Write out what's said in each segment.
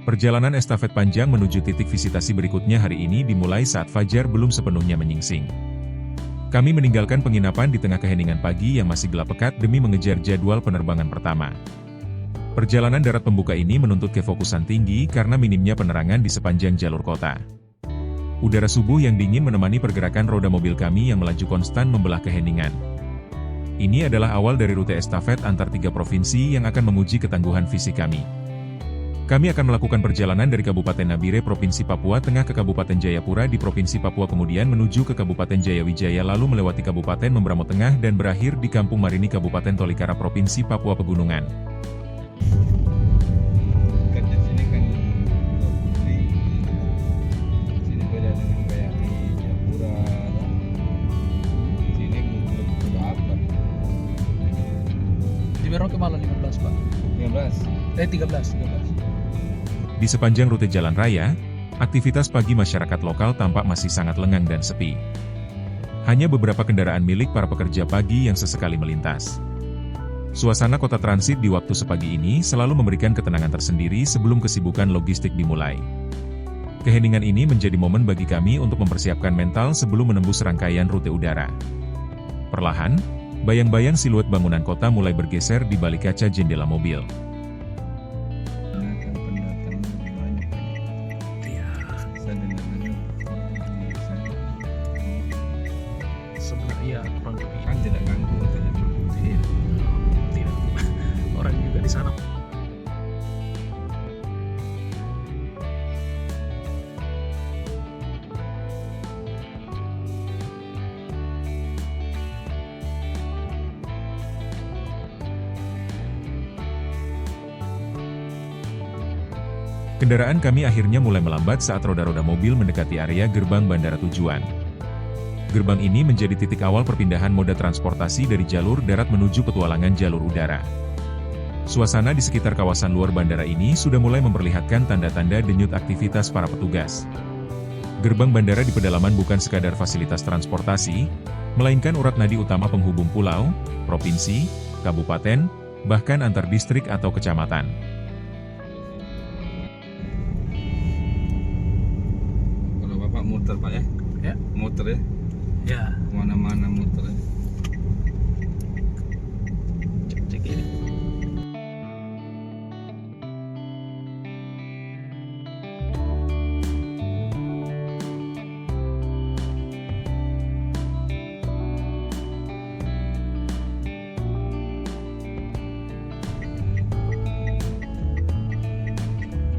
Perjalanan estafet panjang menuju titik visitasi berikutnya hari ini dimulai saat fajar belum sepenuhnya menyingsing. Kami meninggalkan penginapan di tengah keheningan pagi yang masih gelap pekat demi mengejar jadwal penerbangan pertama. Perjalanan darat pembuka ini menuntut kefokusan tinggi karena minimnya penerangan di sepanjang jalur kota. Udara subuh yang dingin menemani pergerakan roda mobil kami yang melaju konstan membelah keheningan. Ini adalah awal dari rute estafet antar 3 provinsi yang akan menguji ketangguhan fisik kami. Kami akan melakukan perjalanan dari Kabupaten Nabire, Provinsi Papua Tengah ke Kabupaten Jayapura di Provinsi Papua, kemudian menuju ke Kabupaten Jayawijaya, lalu melewati Kabupaten Membramo Tengah dan berakhir di Kampung Marini, Kabupaten Tolikara, Provinsi Papua Pegunungan. Di Merauke malah 15, Pak. 13. Di sepanjang rute jalan raya, aktivitas pagi masyarakat lokal tampak masih sangat lengang dan sepi. Hanya beberapa kendaraan milik para pekerja pagi yang sesekali melintas. Suasana kota transit di waktu sepagi ini selalu memberikan ketenangan tersendiri sebelum kesibukan logistik dimulai. Keheningan ini menjadi momen bagi kami untuk mempersiapkan mental sebelum menembus rangkaian rute udara. Perlahan, bayang-bayang siluet bangunan kota mulai bergeser di balik kaca jendela mobil. Sebenarnya kurang lebih Kan tidak ganggu tidak. Orang juga di sana. Kendaraan kami akhirnya mulai melambat saat roda-roda mobil mendekati area gerbang bandara tujuan. Gerbang ini menjadi titik awal perpindahan moda transportasi dari jalur darat menuju petualangan jalur udara. Suasana di sekitar kawasan luar bandara ini sudah mulai memperlihatkan tanda-tanda denyut aktivitas para petugas. Gerbang bandara di pedalaman bukan sekadar fasilitas transportasi, melainkan urat nadi utama penghubung pulau, provinsi, kabupaten, bahkan antar distrik atau kecamatan. Kalau Bapak muter Pak ya? Ya. Muter ya? Ya, Mana-mana muter ya? cek ini.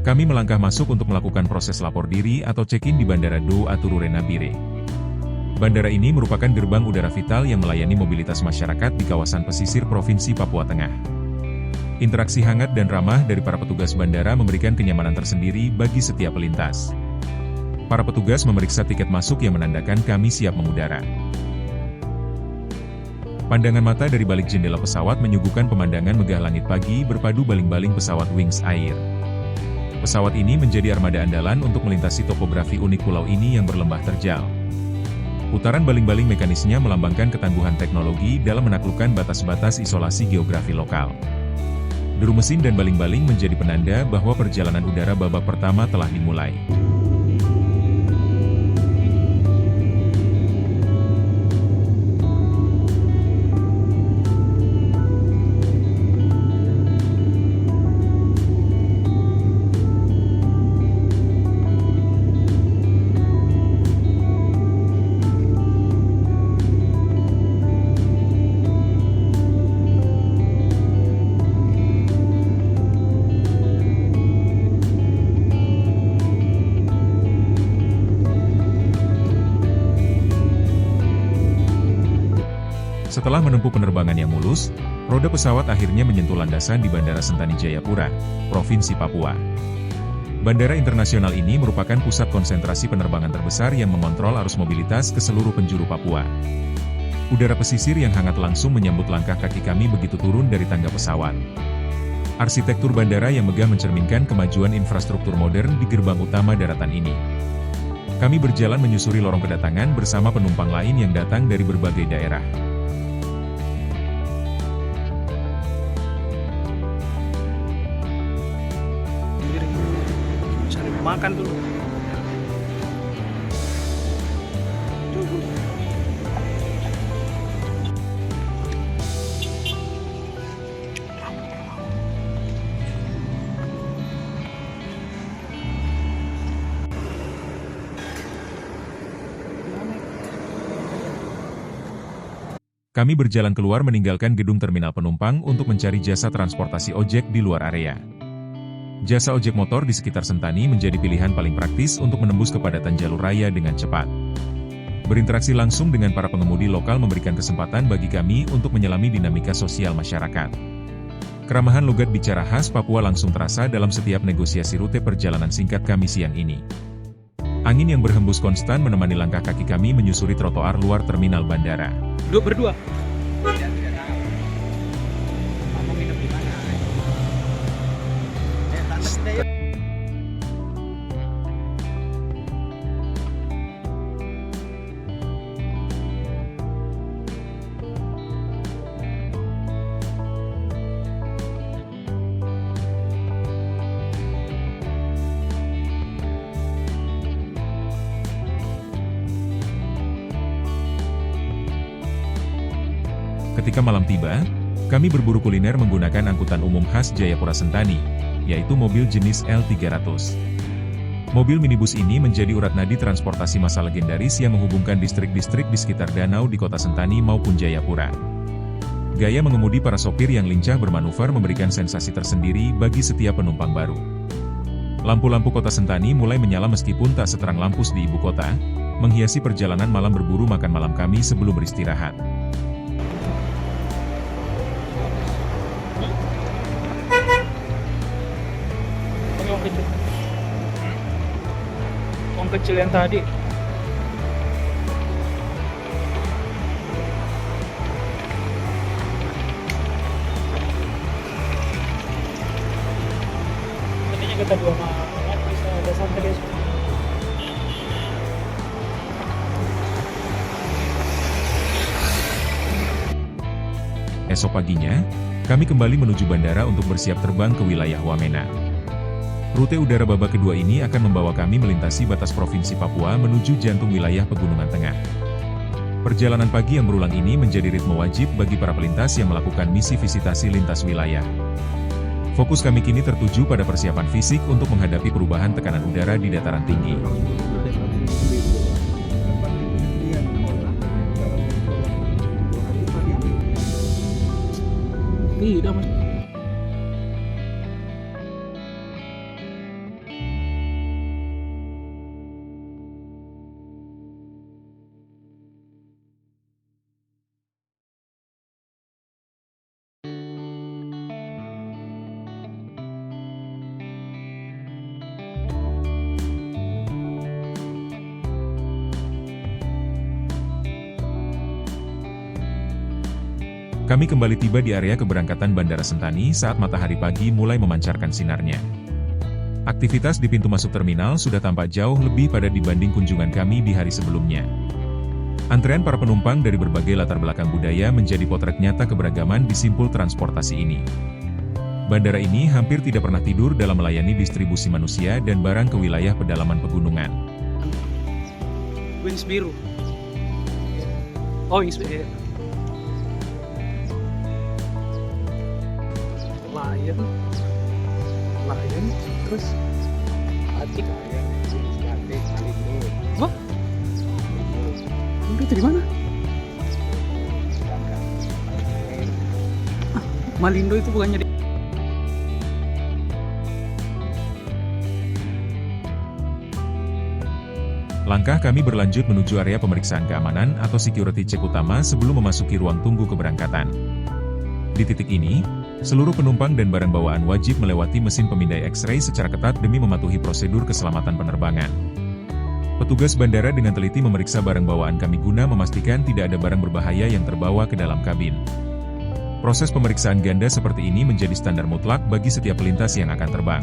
Kami melangkah masuk untuk melakukan proses lapor diri atau check-in di Bandara Do Aturure Nabire. Bandara ini merupakan gerbang udara vital yang melayani mobilitas masyarakat di kawasan pesisir Provinsi Papua Tengah. Interaksi hangat dan ramah dari para petugas bandara memberikan kenyamanan tersendiri bagi setiap pelintas. Para petugas memeriksa tiket masuk yang menandakan kami siap mengudara. Pandangan mata dari balik jendela pesawat menyuguhkan pemandangan megah langit pagi berpadu baling-baling pesawat Wings Air. Pesawat ini menjadi armada andalan untuk melintasi topografi unik pulau ini yang berlembah terjal. Putaran baling-baling mekanisnya melambangkan ketangguhan teknologi dalam menaklukkan batas-batas isolasi geografi lokal. Deru mesin dan baling-baling menjadi penanda bahwa perjalanan udara babak pertama telah dimulai. Setelah menempuh penerbangan yang mulus, roda pesawat akhirnya menyentuh landasan di Bandara Sentani Jayapura, Provinsi Papua. Bandara internasional ini merupakan pusat konsentrasi penerbangan terbesar yang mengontrol arus mobilitas ke seluruh penjuru Papua. Udara pesisir yang hangat langsung menyambut langkah kaki kami begitu turun dari tangga pesawat. Arsitektur bandara yang megah mencerminkan kemajuan infrastruktur modern di gerbang utama daratan ini. Kami berjalan menyusuri lorong kedatangan bersama penumpang lain yang datang dari berbagai daerah. Makan dulu. Kami berjalan keluar meninggalkan gedung terminal penumpang untuk mencari jasa transportasi ojek di luar area. Jasa ojek motor di sekitar Sentani menjadi pilihan paling praktis untuk menembus kepadatan jalur raya dengan cepat. Berinteraksi langsung dengan para pengemudi lokal memberikan kesempatan bagi kami untuk menyelami dinamika sosial masyarakat. Keramahan logat bicara khas Papua langsung terasa dalam setiap negosiasi rute perjalanan singkat kami siang ini. Angin yang berhembus konstan menemani langkah kaki kami menyusuri trotoar luar terminal bandara. Duduk berdua. Ketika malam tiba, kami berburu kuliner menggunakan angkutan umum khas Jayapura Sentani, yaitu mobil jenis L300. Mobil minibus ini menjadi urat nadi transportasi massal legendaris yang menghubungkan distrik-distrik di sekitar danau di kota Sentani maupun Jayapura. Gaya mengemudi para sopir yang lincah bermanuver memberikan sensasi tersendiri bagi setiap penumpang baru. Lampu-lampu kota Sentani mulai menyala meskipun tak seterang lampu di ibu kota, menghiasi perjalanan malam berburu makan malam kami sebelum beristirahat. Uang kecil yang tadi. Tadinya kata 2 malam, bisa ada sampai besok. Esok paginya, kami kembali menuju bandara untuk bersiap terbang ke wilayah Wamena. Rute udara babak kedua ini akan membawa kami melintasi batas Provinsi Papua menuju jantung wilayah Pegunungan Tengah. Perjalanan pagi yang berulang ini menjadi ritme wajib bagi para pelintas yang melakukan misi visitasi lintas wilayah. Fokus kami kini tertuju pada persiapan fisik untuk menghadapi perubahan tekanan udara di dataran tinggi. Tidak, Mas. Kami kembali tiba di area keberangkatan Bandara Sentani saat matahari pagi mulai memancarkan sinarnya. Aktivitas di pintu masuk terminal sudah tampak jauh lebih padat dibanding kunjungan kami di hari sebelumnya. Antrean para penumpang dari berbagai latar belakang budaya menjadi potret nyata keberagaman di simpul transportasi ini. Bandara ini hampir tidak pernah tidur dalam melayani distribusi manusia dan barang ke wilayah pedalaman pegunungan. Wings biru. Oh, wings biru. Lion, terus Atik. Wah, itu di mana? Malindo itu bukannya di... Langkah kami berlanjut menuju area pemeriksaan keamanan atau security check utama sebelum memasuki ruang tunggu keberangkatan. Di titik ini, seluruh penumpang dan barang bawaan wajib melewati mesin pemindai X-ray secara ketat demi mematuhi prosedur keselamatan penerbangan. Petugas bandara dengan teliti memeriksa barang bawaan kami guna memastikan tidak ada barang berbahaya yang terbawa ke dalam kabin. Proses pemeriksaan ganda seperti ini menjadi standar mutlak bagi setiap pelintas yang akan terbang.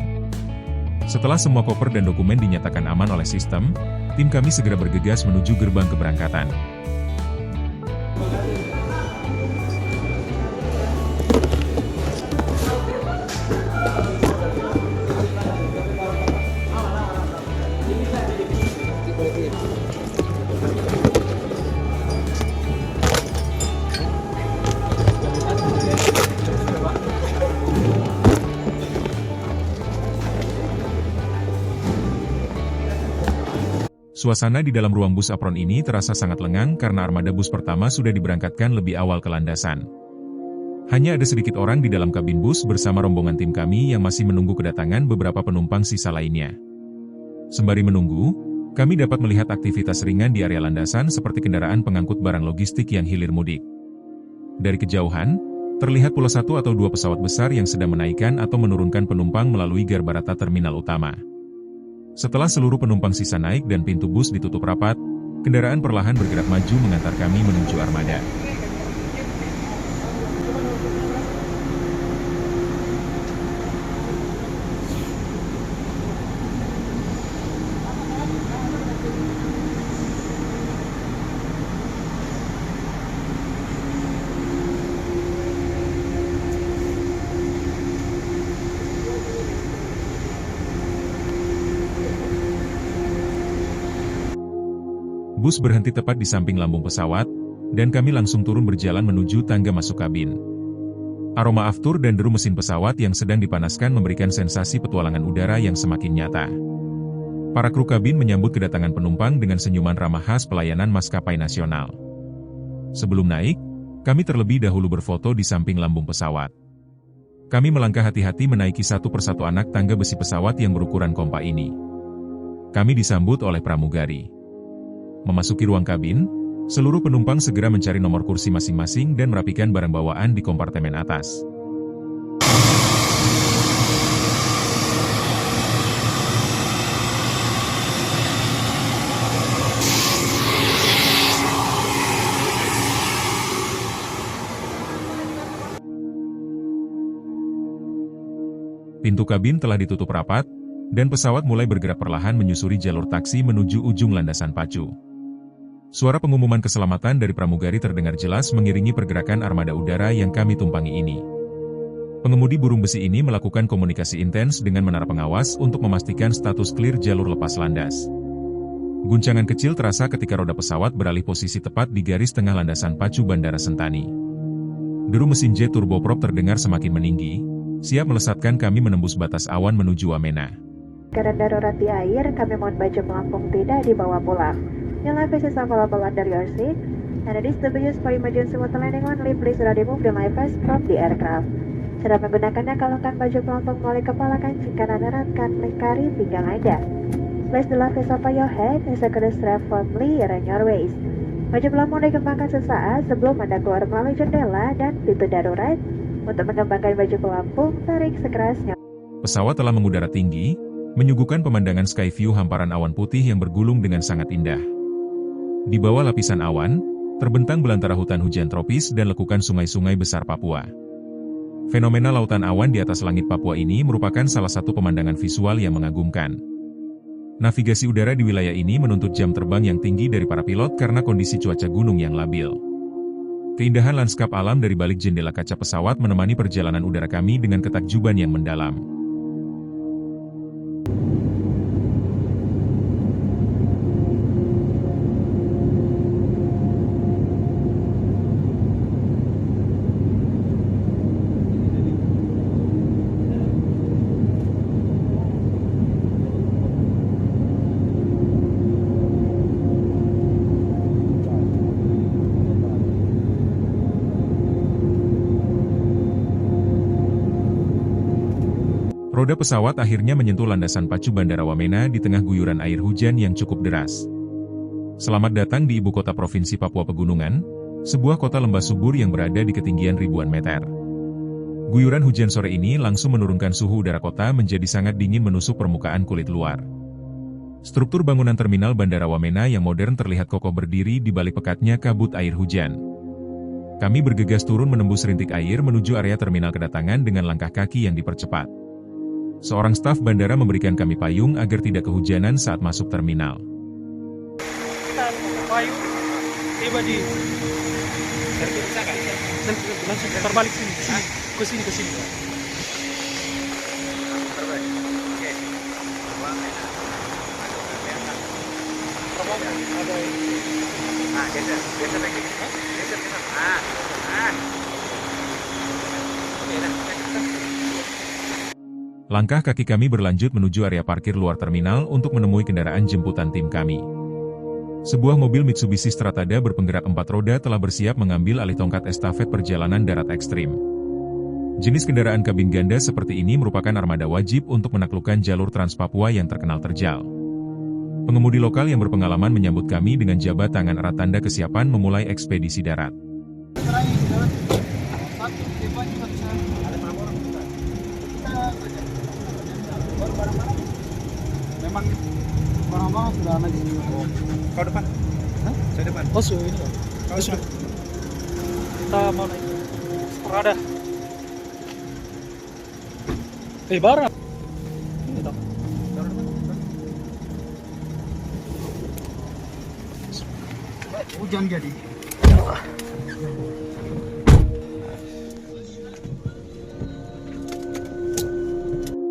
Setelah semua koper dan dokumen dinyatakan aman oleh sistem, tim kami segera bergegas menuju gerbang keberangkatan. Suasana di dalam ruang bus apron ini terasa sangat lengang karena armada bus pertama sudah diberangkatkan lebih awal ke landasan. Hanya ada sedikit orang di dalam kabin bus bersama rombongan tim kami yang masih menunggu kedatangan beberapa penumpang sisa lainnya. Sembari menunggu, kami dapat melihat aktivitas ringan di area landasan seperti kendaraan pengangkut barang logistik yang hilir mudik. Dari kejauhan, terlihat pula 1 atau 2 pesawat besar yang sedang menaikkan atau menurunkan penumpang melalui garbarata terminal utama. Setelah seluruh penumpang sisa naik dan pintu bus ditutup rapat, kendaraan perlahan bergerak maju mengantar kami menuju armada. Bus berhenti tepat di samping lambung pesawat, dan kami langsung turun berjalan menuju tangga masuk kabin. Aroma aftur dan deru mesin pesawat yang sedang dipanaskan memberikan sensasi petualangan udara yang semakin nyata. Para kru kabin menyambut kedatangan penumpang dengan senyuman ramah khas pelayanan maskapai nasional. Sebelum naik, kami terlebih dahulu berfoto di samping lambung pesawat. Kami melangkah hati-hati menaiki satu persatu anak tangga besi pesawat yang berukuran kompa ini. Kami disambut oleh pramugari. Memasuki ruang kabin, seluruh penumpang segera mencari nomor kursi masing-masing dan merapikan barang bawaan di kompartemen atas. Pintu kabin telah ditutup rapat, dan pesawat mulai bergerak perlahan menyusuri jalur taksi menuju ujung landasan pacu. Suara pengumuman keselamatan dari pramugari terdengar jelas mengiringi pergerakan armada udara yang kami tumpangi ini. Pengemudi burung besi ini melakukan komunikasi intens dengan menara pengawas untuk memastikan status clear jalur lepas landas. Guncangan kecil terasa ketika roda pesawat beralih posisi tepat di garis tengah landasan pacu Bandara Sentani. Deru mesin jet turboprop terdengar semakin meninggi, siap melesatkan kami menembus batas awan menuju Wamena. Keadaan darurat di air, kami mohon baju pelampung tidak dibawa pulang. Your life is available under your seat, and it is to be used for emergency water landing only. Please do not remove the life vest from the aircraft. Cara menggunakannya, kalungkan baju pelampung melalui kepala kancing kanan eratkan lingkari pinggang Anda. Place the life vest over your head and secure the strap firmly around your waist. Baju pelampung dikembangkan sesaat sebelum Anda keluar melalui jendela dan pintu darurat. Untuk mengembangkan baju pelampung, tarik sekerasnya. Pesawat telah mengudara tinggi, menyuguhkan pemandangan sky view hamparan awan putih yang bergulung dengan sangat indah. Di bawah lapisan awan, terbentang belantara hutan hujan tropis dan lekukan sungai-sungai besar Papua. Fenomena lautan awan di atas langit Papua ini merupakan salah satu pemandangan visual yang mengagumkan. Navigasi udara di wilayah ini menuntut jam terbang yang tinggi dari para pilot karena kondisi cuaca gunung yang labil. Keindahan lanskap alam dari balik jendela kaca pesawat menemani perjalanan udara kami dengan ketakjuban yang mendalam. Roda pesawat akhirnya menyentuh landasan pacu Bandara Wamena di tengah guyuran air hujan yang cukup deras. Selamat datang di ibu kota Provinsi Papua Pegunungan, sebuah kota lembah subur yang berada di ketinggian ribuan meter. Guyuran hujan sore ini langsung menurunkan suhu udara kota menjadi sangat dingin menusuk permukaan kulit luar. Struktur bangunan terminal Bandara Wamena yang modern terlihat kokoh berdiri di balik pekatnya kabut air hujan. Kami bergegas turun menembus rintik air menuju area terminal kedatangan dengan langkah kaki yang dipercepat. Seorang staf bandara memberikan kami payung agar tidak kehujanan saat masuk terminal. Payung tiba di langsung terbalik sini, ke sini. Langkah kaki kami berlanjut menuju area parkir luar terminal untuk menemui kendaraan jemputan tim kami. Sebuah mobil Mitsubishi Stratada berpenggerak 4 roda telah bersiap mengambil alih tongkat estafet perjalanan darat ekstrim. Jenis kendaraan kabin ganda seperti ini merupakan armada wajib untuk menaklukkan jalur Trans Papua yang terkenal terjal. Pengemudi lokal yang berpengalaman menyambut kami dengan jabat tangan erat tanda kesiapan memulai ekspedisi darat. Memang orang-orang sudah lama di sini. Kau depan? Hah? Saya depan. Oh, ini kan? Kau sudah. Kita mau naik Strada. Barang. Ini toh. Hujan jadi.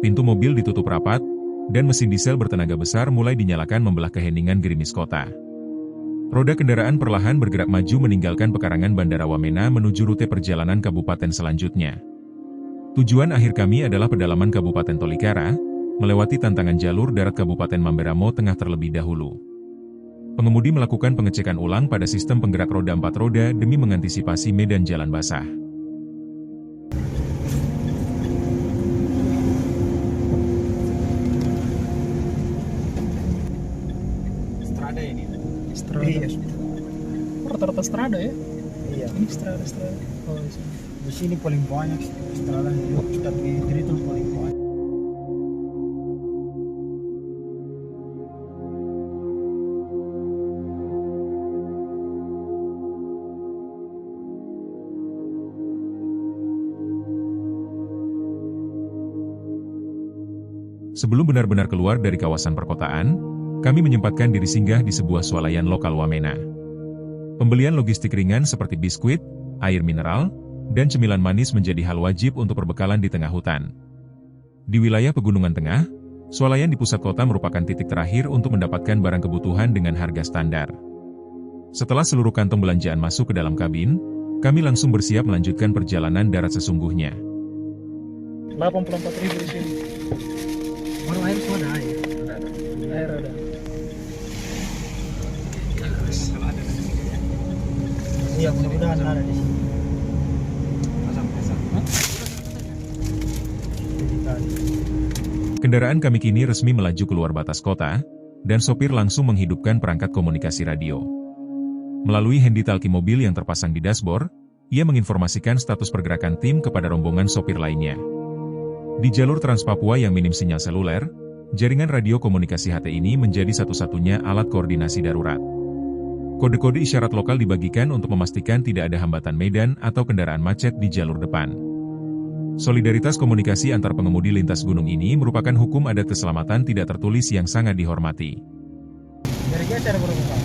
Pintu mobil ditutup rapat, dan mesin diesel bertenaga besar mulai dinyalakan membelah keheningan gerimis kota. Roda kendaraan perlahan bergerak maju meninggalkan pekarangan Bandara Wamena menuju rute perjalanan kabupaten selanjutnya. Tujuan akhir kami adalah pedalaman Kabupaten Tolikara, melewati tantangan jalur darat Kabupaten Mamberamo Tengah terlebih dahulu. Pengemudi melakukan pengecekan ulang pada sistem penggerak roda 4 roda demi mengantisipasi medan jalan basah. Strada ini. Strada. Iya. Rata-rata Strada ya? Iya. Ini Strada. Oh, di sini. Di sini paling banyak Strada, tapi Triton paling banyak. Sebelum benar-benar keluar dari kawasan perkotaan, kami menyempatkan diri singgah di sebuah swalayan lokal Wamena. Pembelian logistik ringan seperti biskuit, air mineral, dan cemilan manis menjadi hal wajib untuk perbekalan di tengah hutan. Di wilayah Pegunungan Tengah, swalayan di pusat kota merupakan titik terakhir untuk mendapatkan barang kebutuhan dengan harga standar. Setelah seluruh kantong belanjaan masuk ke dalam kabin, kami langsung bersiap melanjutkan perjalanan darat sesungguhnya. 84.000 di sini. Baru air semua ada air. Air ada. Iya, mudah-mudahan ada di sini. Kendaraan kami kini resmi melaju keluar batas kota, dan sopir langsung menghidupkan perangkat komunikasi radio. Melalui handy-talkie mobil yang terpasang di dashboard, ia menginformasikan status pergerakan tim kepada rombongan sopir lainnya. Di jalur Trans Papua yang minim sinyal seluler, jaringan radio komunikasi HT ini menjadi satu-satunya alat koordinasi darurat. Kode-kode isyarat lokal dibagikan untuk memastikan tidak ada hambatan medan atau kendaraan macet di jalur depan. Solidaritas komunikasi antar pengemudi lintas gunung ini merupakan hukum adat keselamatan tidak tertulis yang sangat dihormati. Dari cara berbuka.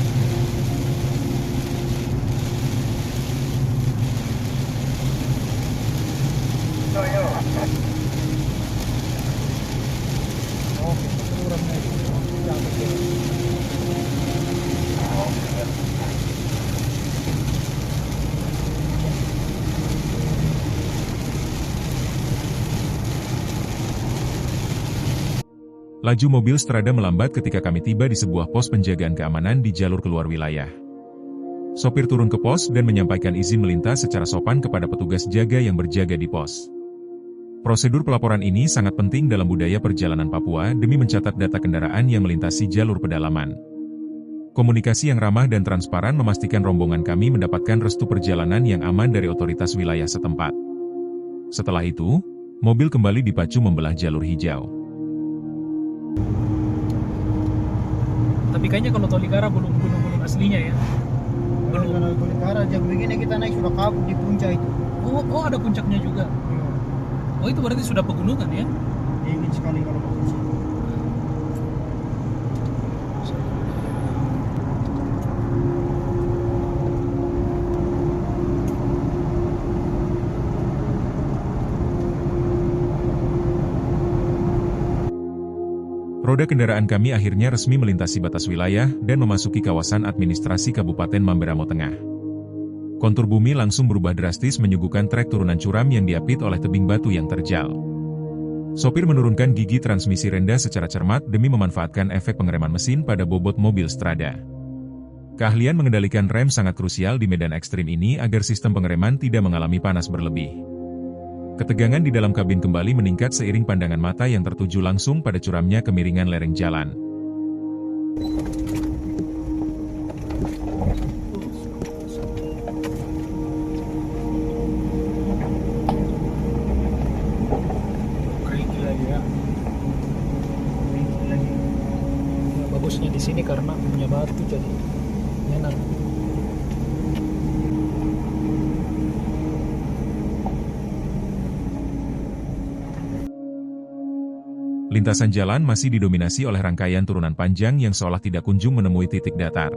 Laju mobil Strada melambat ketika kami tiba di sebuah pos penjagaan keamanan di jalur keluar wilayah. Sopir turun ke pos dan menyampaikan izin melintas secara sopan kepada petugas jaga yang berjaga di pos. Prosedur pelaporan ini sangat penting dalam budaya perjalanan Papua demi mencatat data kendaraan yang melintasi jalur pedalaman. Komunikasi yang ramah dan transparan memastikan rombongan kami mendapatkan restu perjalanan yang aman dari otoritas wilayah setempat. Setelah itu, mobil kembali dipacu membelah jalur hijau. Tapi kayaknya kalau Tolikara belum gunung-gunung aslinya ya. Belum. Kalau Tolikara jam begini kita naik sudah kabut di puncak itu. Oh ada puncaknya juga. Oh itu berarti sudah pegunungan ya? Dingin sekali kalau ke sini. Roda kendaraan kami akhirnya resmi melintasi batas wilayah dan memasuki kawasan administrasi Kabupaten Mamberamo Tengah. Kontur bumi langsung berubah drastis menyuguhkan trek turunan curam yang diapit oleh tebing batu yang terjal. Sopir menurunkan gigi transmisi rendah secara cermat demi memanfaatkan efek pengereman mesin pada bobot mobil Strada. Keahlian mengendalikan rem sangat krusial di medan ekstrim ini agar sistem pengereman tidak mengalami panas berlebih. Ketegangan di dalam kabin kembali meningkat seiring pandangan mata yang tertuju langsung pada curamnya kemiringan lereng jalan. Bagusnya di sini karena punya batu jadi enak. Lintasan jalan masih didominasi oleh rangkaian turunan panjang yang seolah tidak kunjung menemui titik datar.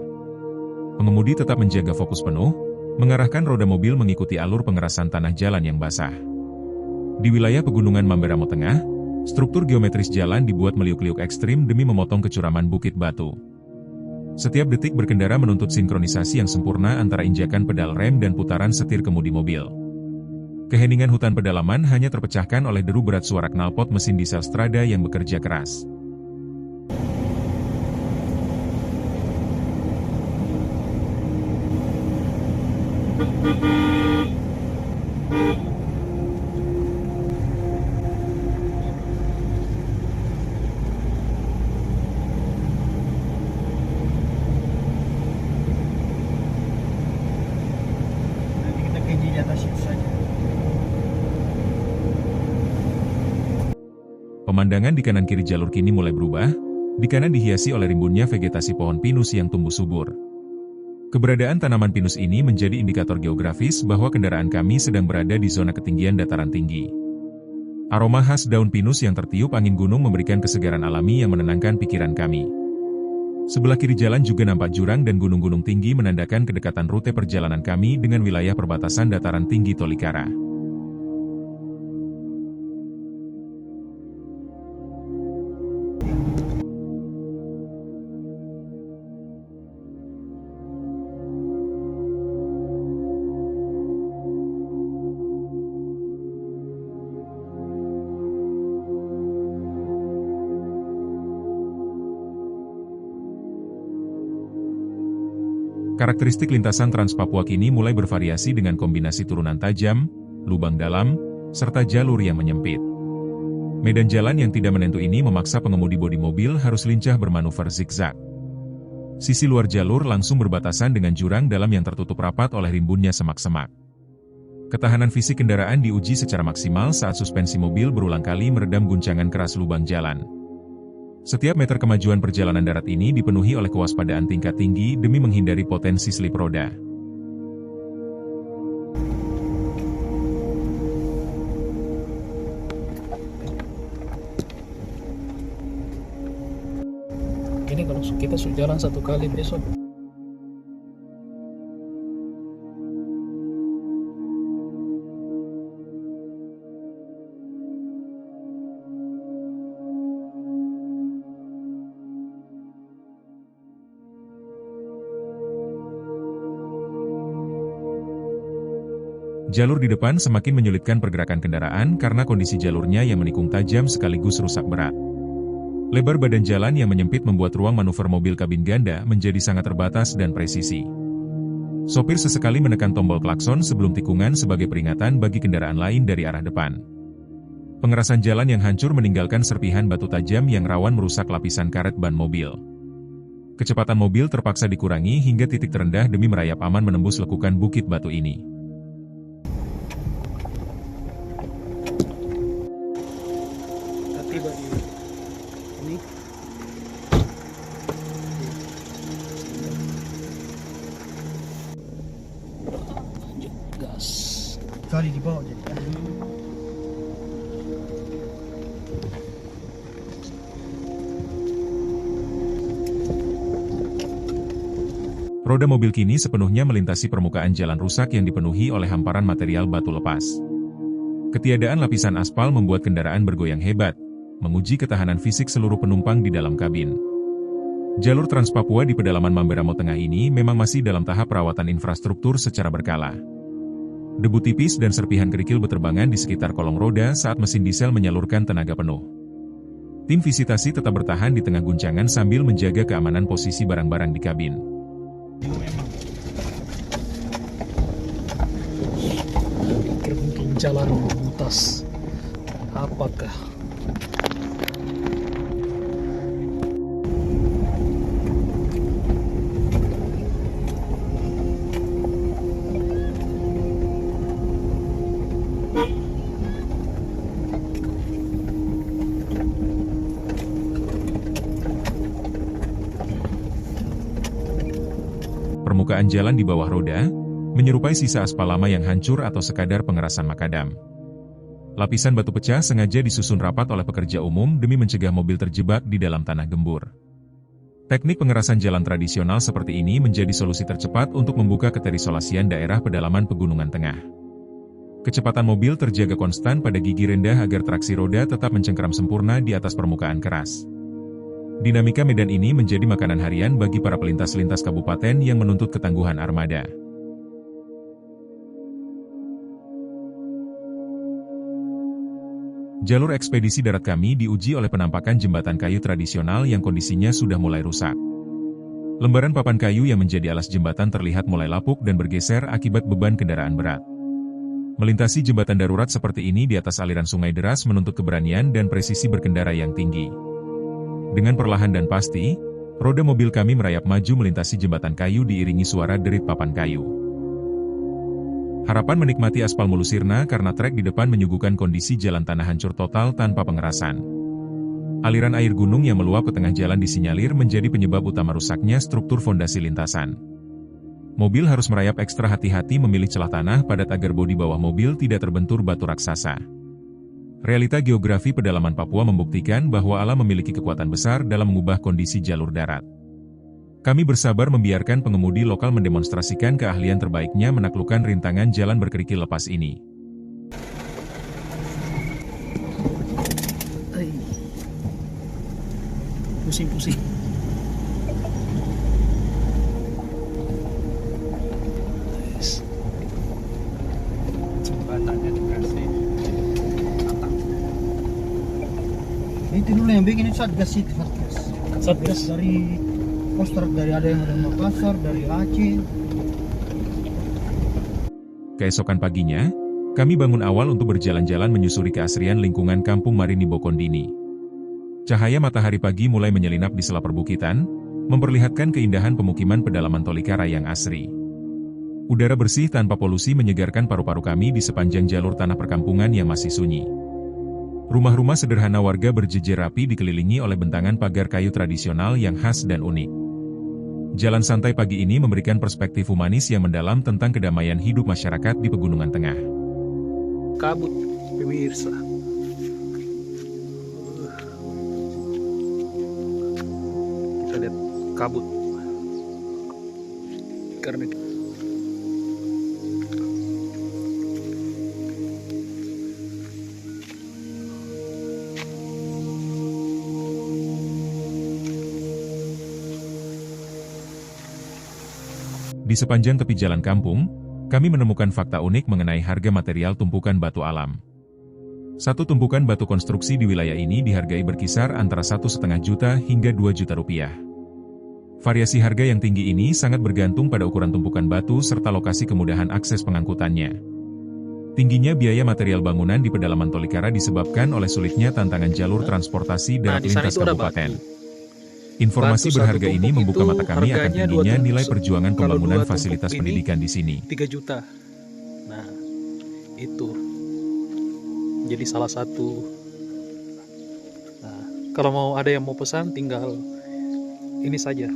Pengemudi tetap menjaga fokus penuh, mengarahkan roda mobil mengikuti alur pengerasan tanah jalan yang basah. Di wilayah pegunungan Mamberamo Tengah, struktur geometris jalan dibuat meliuk-liuk ekstrim demi memotong kecuraman bukit batu. Setiap detik berkendara menuntut sinkronisasi yang sempurna antara injakan pedal rem dan putaran setir kemudi mobil. Keheningan hutan pedalaman hanya terpecahkan oleh deru berat suara knalpot mesin diesel Strada yang bekerja keras. Kita keji di atas itu saja. Pemandangan di kanan kiri jalur kini mulai berubah, di kanan dihiasi oleh rimbunnya vegetasi pohon pinus yang tumbuh subur. Keberadaan tanaman pinus ini menjadi indikator geografis bahwa kendaraan kami sedang berada di zona ketinggian dataran tinggi. Aroma khas daun pinus yang tertiup angin gunung memberikan kesegaran alami yang menenangkan pikiran kami. Sebelah kiri jalan juga nampak jurang dan gunung-gunung tinggi menandakan kedekatan rute perjalanan kami dengan wilayah perbatasan dataran tinggi Tolikara. Karakteristik lintasan Trans Papua kini mulai bervariasi dengan kombinasi turunan tajam, lubang dalam, serta jalur yang menyempit. Medan jalan yang tidak menentu ini memaksa pengemudi bodi mobil harus lincah bermanuver zigzag. Sisi luar jalur langsung berbatasan dengan jurang dalam yang tertutup rapat oleh rimbunnya semak-semak. Ketahanan fisik kendaraan diuji secara maksimal saat suspensi mobil berulang kali meredam guncangan keras lubang jalan. Setiap meter kemajuan perjalanan darat ini dipenuhi oleh kewaspadaan tingkat tinggi demi menghindari potensi slip roda. Ini kalau kita sudah jalan satu kali besok. Jalur di depan semakin menyulitkan pergerakan kendaraan karena kondisi jalurnya yang menikung tajam sekaligus rusak berat. Lebar badan jalan yang menyempit membuat ruang manuver mobil kabin ganda menjadi sangat terbatas dan presisi. Sopir sesekali menekan tombol klakson sebelum tikungan sebagai peringatan bagi kendaraan lain dari arah depan. Pengerasan jalan yang hancur meninggalkan serpihan batu tajam yang rawan merusak lapisan karet ban mobil. Kecepatan mobil terpaksa dikurangi hingga titik terendah demi merayap aman menembus lekukan bukit batu ini. Tiba di ini. Gas. Kali di bawah jadi. Roda mobil kini sepenuhnya melintasi permukaan jalan rusak yang dipenuhi oleh hamparan material batu lepas. Ketiadaan lapisan aspal membuat kendaraan bergoyang hebat, menguji ketahanan fisik seluruh penumpang di dalam kabin. Jalur Trans Papua di pedalaman Mamberamo Tengah ini memang masih dalam tahap perawatan infrastruktur secara berkala. Debu tipis dan serpihan kerikil berterbangan di sekitar kolong roda saat mesin diesel menyalurkan tenaga penuh. Tim visitasi tetap bertahan di tengah guncangan sambil menjaga keamanan posisi barang-barang di kabin. Memang. Pikir mungkin jalan butas. Apakah? Permukaan jalan di bawah roda menyerupai sisa aspal lama yang hancur atau sekadar pengerasan makadam. Lapisan batu pecah sengaja disusun rapat oleh pekerja umum demi mencegah mobil terjebak di dalam tanah gembur. Teknik pengerasan jalan tradisional seperti ini menjadi solusi tercepat untuk membuka keterisolasian daerah pedalaman pegunungan tengah. Kecepatan mobil terjaga konstan pada gigi rendah agar traksi roda tetap mencengkeram sempurna di atas permukaan keras. Dinamika medan ini menjadi makanan harian bagi para pelintas lintas kabupaten yang menuntut ketangguhan armada. Jalur ekspedisi darat kami diuji oleh penampakan jembatan kayu tradisional yang kondisinya sudah mulai rusak. Lembaran papan kayu yang menjadi alas jembatan terlihat mulai lapuk dan bergeser akibat beban kendaraan berat. Melintasi jembatan darurat seperti ini di atas aliran sungai deras menuntut keberanian dan presisi berkendara yang tinggi. Dengan perlahan dan pasti, roda mobil kami merayap maju melintasi jembatan kayu diiringi suara derit papan kayu. Harapan menikmati aspal mulu sirna karena trek di depan menyuguhkan kondisi jalan tanah hancur total tanpa pengerasan. Aliran air gunung yang meluap ke tengah jalan disinyalir menjadi penyebab utama rusaknya struktur fondasi lintasan. Mobil harus merayap ekstra hati-hati memilih celah tanah padat agar bodi bawah mobil tidak terbentur batu raksasa. Realita geografi pedalaman Papua membuktikan bahwa alam memiliki kekuatan besar dalam mengubah kondisi jalur darat. Kami bersabar membiarkan pengemudi lokal mendemonstrasikan keahlian terbaiknya menaklukkan rintangan jalan berkerikil lepas ini. Pusing-pusing. Jembatannya dikasih atap. Itu dulu yang bikin itu Satgas itu, Satgas dari poster, dari ada yang dari Makassar, dari Aceh. Keesokan paginya, kami bangun awal untuk berjalan-jalan menyusuri keasrian lingkungan Kampung Marini Bokondini. Cahaya matahari pagi mulai menyelinap di sela perbukitan, memperlihatkan keindahan pemukiman pedalaman Tolikara yang asri. Udara bersih tanpa polusi menyegarkan paru-paru kami di sepanjang jalur tanah perkampungan yang masih sunyi. Rumah-rumah sederhana warga berjejer rapi dikelilingi oleh bentangan pagar kayu tradisional yang khas dan unik. Jalan santai pagi ini memberikan perspektif humanis yang mendalam tentang kedamaian hidup masyarakat di Pegunungan Tengah. Kabut, pemirsa. Kita lihat kabut. Karena di sepanjang tepi jalan kampung, kami menemukan fakta unik mengenai harga material tumpukan batu alam. Satu tumpukan batu konstruksi di wilayah ini dihargai berkisar antara 1,5 juta hingga 2 juta rupiah. Variasi harga yang tinggi ini sangat bergantung pada ukuran tumpukan batu serta lokasi kemudahan akses pengangkutannya. Tingginya biaya material bangunan di pedalaman Tolikara disebabkan oleh sulitnya tantangan jalur transportasi darat lintas kabupaten. Informasi berharga ini membuka mata kami akan tingginya nilai perjuangan pembangunan fasilitas pendidikan di sini. 3 juta. Nah, itu jadi salah satu. Nah, kalau mau ada yang mau pesan tinggal ini saja.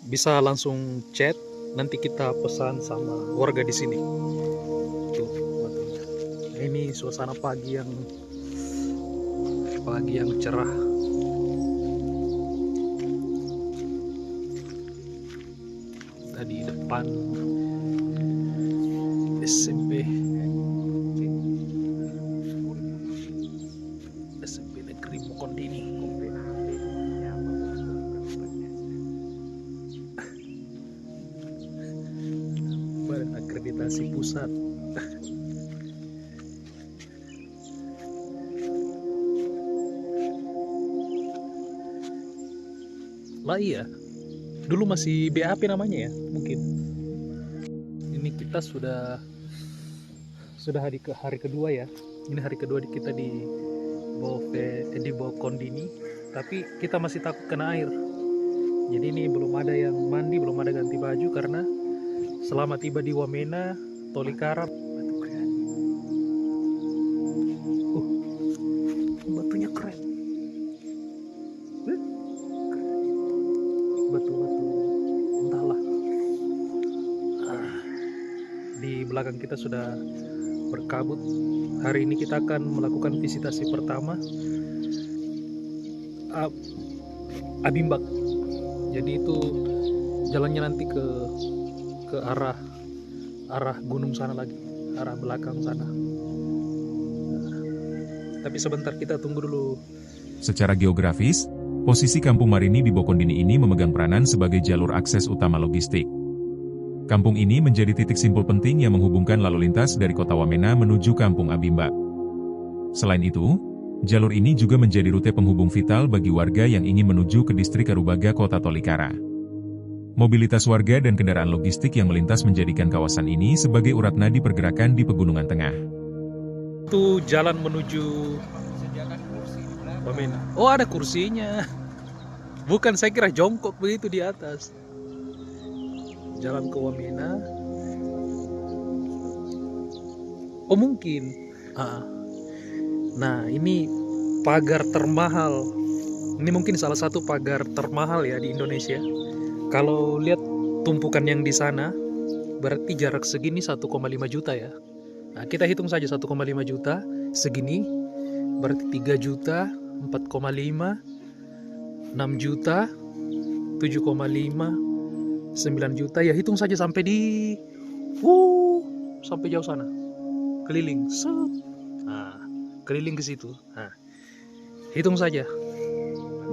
Bisa langsung chat, nanti kita pesan sama warga di sini. Tuh, ini suasana pagi yang cerah. Di depan SMP Negeri Bokondini. Badan akreditasi pusat. Lah iya, dulu masih BAP namanya ya, mungkin. Ini kita sudah hari kedua ya. Ini hari kedua kita di bawah Kondini, tapi kita masih takut kena air. Jadi ini belum ada yang mandi, belum ada ganti baju karena selama tiba di Wamena, Tolikara, batunya keren. Batu-batu entahlah. Di belakang kita sudah berkabut. Hari ini kita akan melakukan visitasi pertama Abimbak. Jadi itu jalannya nanti ke arah gunung sana lagi, arah belakang sana. Tapi sebentar kita tunggu dulu. Secara geografis, posisi Kampung Marini di Bokondini ini memegang peranan sebagai jalur akses utama logistik. Kampung ini menjadi titik simpul penting yang menghubungkan lalu lintas dari kota Wamena menuju Kampung Abimbak. Selain itu, jalur ini juga menjadi rute penghubung vital bagi warga yang ingin menuju ke distrik Arubaga, kota Tolikara. Mobilitas warga dan kendaraan logistik yang melintas menjadikan kawasan ini sebagai urat nadi pergerakan di Pegunungan Tengah. Itu jalan menuju Wamena. Oh, ada kursinya. Bukan, saya kira jongkok begitu di atas. Jalan ke Wamena. Oh, mungkin. Nah, ini pagar termahal. Ini mungkin salah satu pagar termahal ya di Indonesia. Kalau lihat tumpukan yang di sana, berarti jarak segini 1,5 juta ya. Nah, kita hitung saja 1,5 juta, segini berarti 3 juta, 4,5, 6 juta, 7,5, 9 juta, ya hitung saja sampai sampai jauh sana. Keliling, nah, keliling ke situ. Nah, hitung saja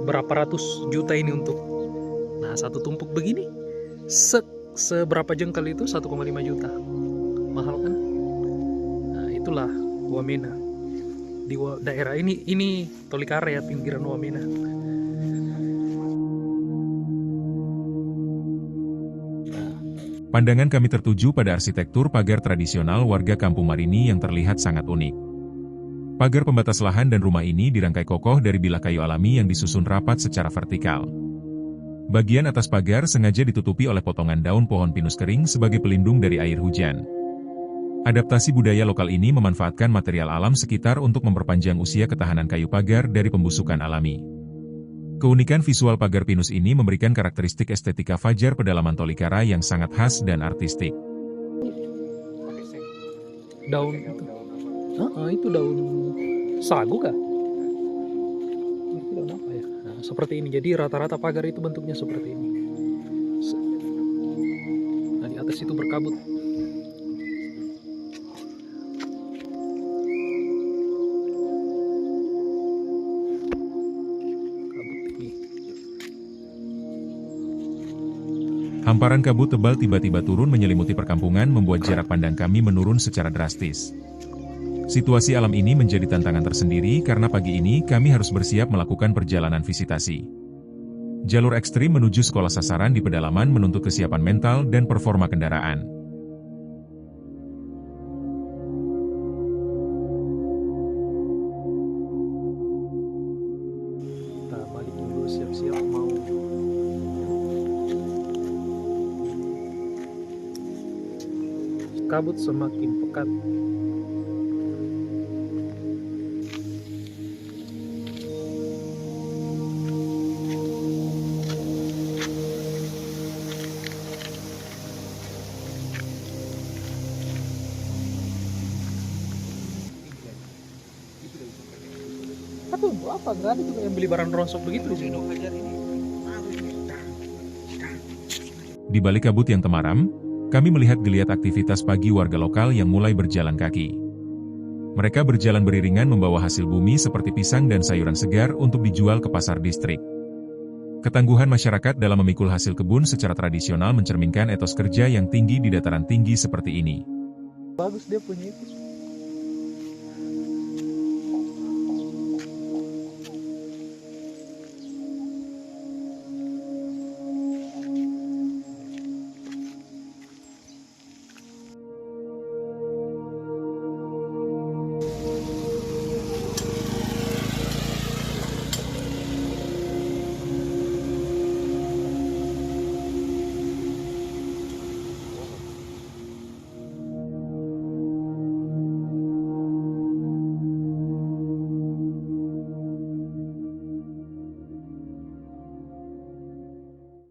berapa ratus juta ini untuk, nah, satu tumpuk begini. Seberapa jengkal itu 1,5 juta. Mahal kan? Nah, itulah Wamena. Di daerah ini Tolikara ya, pinggiran Wamena. Pandangan kami tertuju pada arsitektur pagar tradisional warga Kampung Marini yang terlihat sangat unik. Pagar pembatas lahan dan rumah ini dirangkai kokoh dari bilah kayu alami yang disusun rapat secara vertikal. Bagian atas pagar sengaja ditutupi oleh potongan daun pohon pinus kering sebagai pelindung dari air hujan. Adaptasi budaya lokal ini memanfaatkan material alam sekitar untuk memperpanjang usia ketahanan kayu pagar dari pembusukan alami. Keunikan visual pagar pinus ini memberikan karakteristik estetika fajar pedalaman Tolikara yang sangat khas dan artistik. Daun itu, itu daun sagu kah? Itu daun apa ya? Nah, seperti ini. Jadi rata-rata pagar itu bentuknya seperti ini. Nah, di atas itu berkabut. Hamparan kabut tebal tiba-tiba turun menyelimuti perkampungan membuat jarak pandang kami menurun secara drastis. Situasi alam ini menjadi tantangan tersendiri karena pagi ini kami harus bersiap melakukan perjalanan visitasi. Jalur ekstrim menuju sekolah sasaran di pedalaman menuntut kesiapan mental dan performa kendaraan. Kita balik dulu, siap-siap mau. Kabut semakin pekat. Tapi apa? Nggak ada juga yang beli barang rosok begitu di sini. Di balik kabut yang temaram, kami melihat geliat aktivitas pagi warga lokal yang mulai berjalan kaki. Mereka berjalan beriringan membawa hasil bumi seperti pisang dan sayuran segar untuk dijual ke pasar distrik. Ketangguhan masyarakat dalam memikul hasil kebun secara tradisional mencerminkan etos kerja yang tinggi di dataran tinggi seperti ini. Bagus dia punya itu.